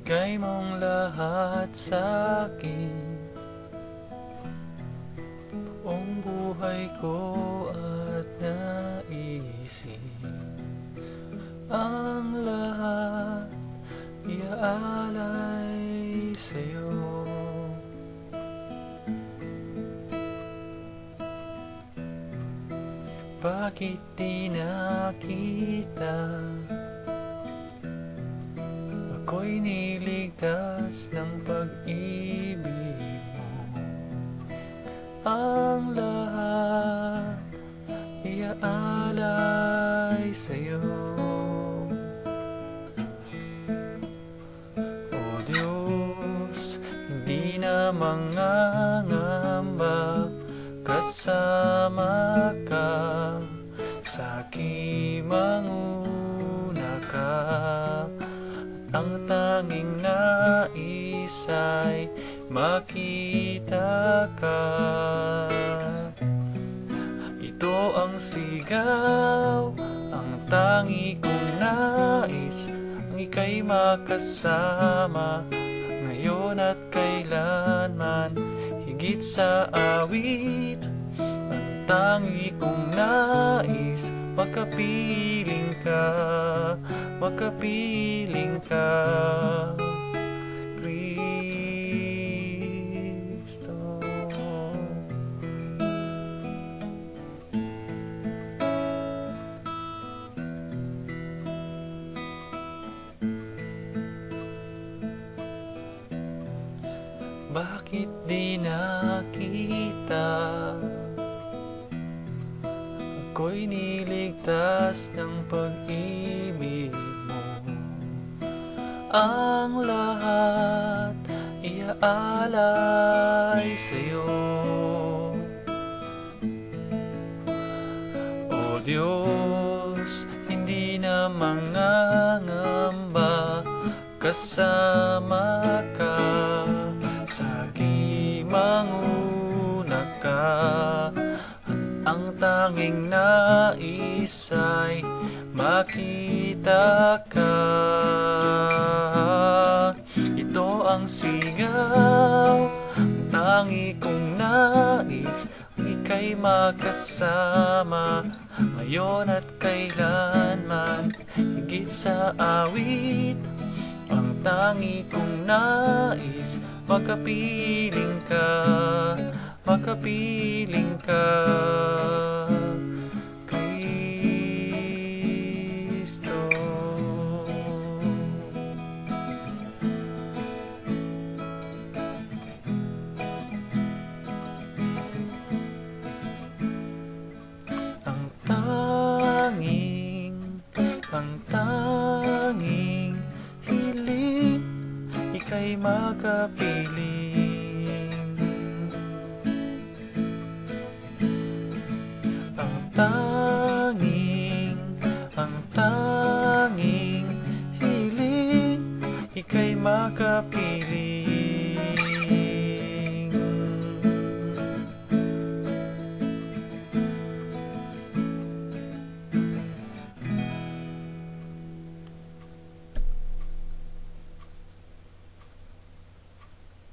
Ibigay mong lahat sa'kin, buong buhay ko at naisip. Ang lahat iaalay sa'yo. Bakit di nakita? Ako'y niligtas ng pag-ibig mo. Ang lahat iaalay sa'yo. O Diyos, hindi na mangangamba, kasama ka, sa'king manguna ka. Ang tanging nais ay makita ka. Ito ang sigaw, ang tangi kong nais, ang ika'y makasama, ngayon at kailanman. Higit sa awit, ang tangi kong nais, makapiling ka, makapiling ka, Kristo. Bakit di nakita? Ako'y niligtas ng pag-ibig mo. Ang lahat iaalay sa'yo. O Diyos, hindi na mangangamba, kasama ka, sa'king manguna ka. Ang tanging nais ay makita ka. Ito ang sigaw, ang tangi kong nais, ang ika'y makasama, ngayon at kailanman. Higit sa awit, ang tangi kong nais, makapiling ka, makapiling ka, Kristo. Ang tanging hiling, ika'y makapiling. Ang tanging hiling, ika'y makapiling.